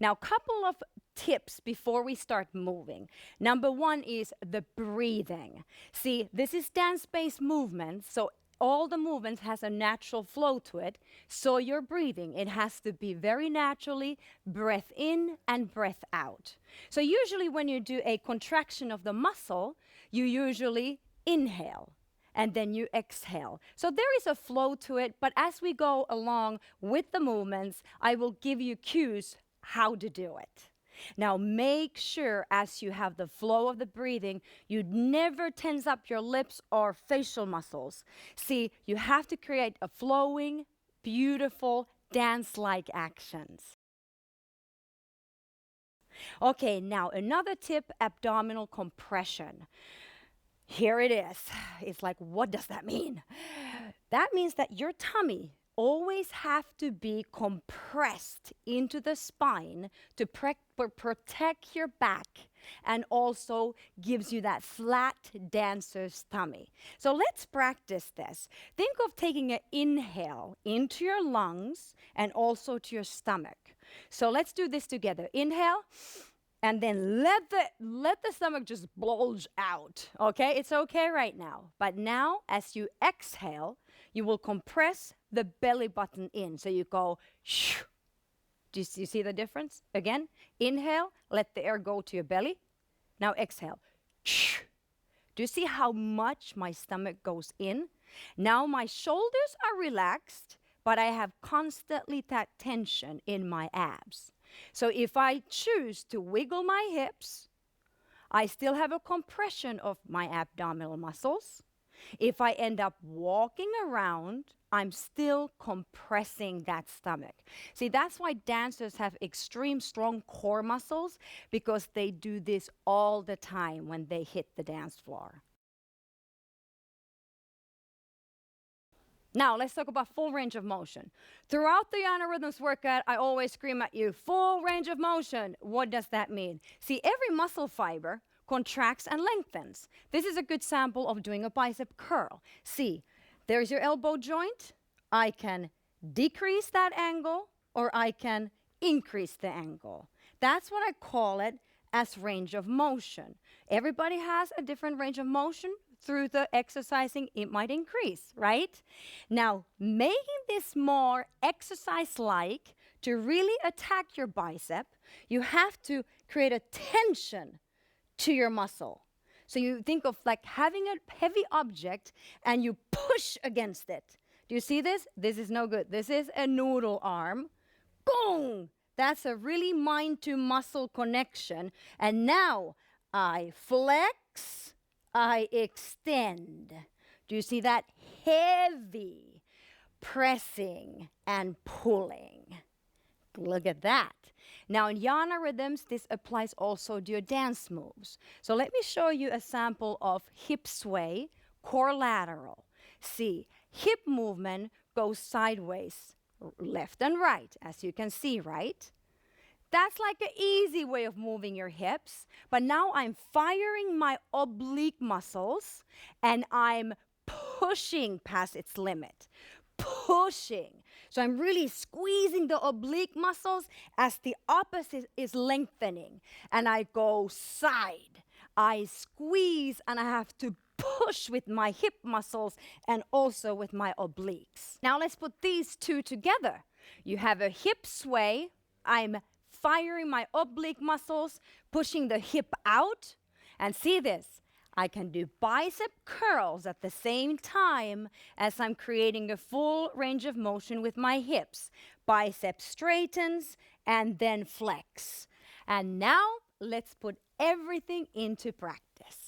Now, couple of tips before we start moving. Number one is the breathing. See, this is dance-based movement, so all the movements has a natural flow to it. So your breathing, it has to be very naturally breath in and breath out. So usually when you do a contraction of the muscle, you usually inhale and then you exhale. So there is a flow to it, but as we go along with the movements, I will give you cues how to do it. Now make sure as you have the flow of the breathing, you never tense up your lips or facial muscles. See, you have to create a flowing, beautiful, dance-like actions. Okay, now another tip, abdominal compression. Here it is. It's like, what does that mean? That means that your tummy always have to be compressed into the spine to protect your back and also gives you that flat dancer's tummy. So let's practice this. Think of taking an inhale into your lungs and also to your stomach. So let's do this together. Inhale. And then let the stomach just bulge out, okay? It's okay right now. But now, as you exhale, you will compress the belly button in. So you go, shoo. Do you see the difference? Again, inhale, let the air go to your belly. Now exhale, shoo. Do you see how much my stomach goes in? Now my shoulders are relaxed, but I have constantly that tension in my abs. So if I choose to wiggle my hips, I still have a compression of my abdominal muscles. If I end up walking around, I'm still compressing that stomach. See, that's why dancers have extreme strong core muscles, because they do this all the time when they hit the dance floor. Now, let's talk about full range of motion. Throughout the Yana Rhythms workout, I always scream at you, full range of motion. What does that mean? See, every muscle fiber contracts and lengthens. This is a good sample of doing a bicep curl. See, there's your elbow joint. I can decrease that angle or I can increase the angle. That's what I call it as range of motion. Everybody has a different range of motion. Through the exercising, it might increase, right? Now, making this more exercise-like to really attack your bicep, you have to create a tension to your muscle. So you think of like having a heavy object and you push against it. Do you see this? This is no good. This is a noodle arm. Boom! That's a really mind to muscle connection. And now I flex, I extend. Do you see that? Heavy pressing and pulling. Look at that. Now in Yana Rhythms, this applies also to your dance moves. So let me show you a sample of hip sway, core lateral. See, hip movement goes sideways, left and right, as you can see, right? That's like an easy way of moving your hips. But now I'm firing my oblique muscles and I'm pushing past its limit. Pushing. So I'm really squeezing the oblique muscles as the opposite is lengthening. And I go side. I squeeze and I have to push with my hip muscles and also with my obliques. Now let's put these two together. You have a hip sway. I'm firing my oblique muscles, pushing the hip out. And see this, I can do bicep curls at the same time as I'm creating a full range of motion with my hips. Bicep straightens and then flex. And now let's put everything into practice.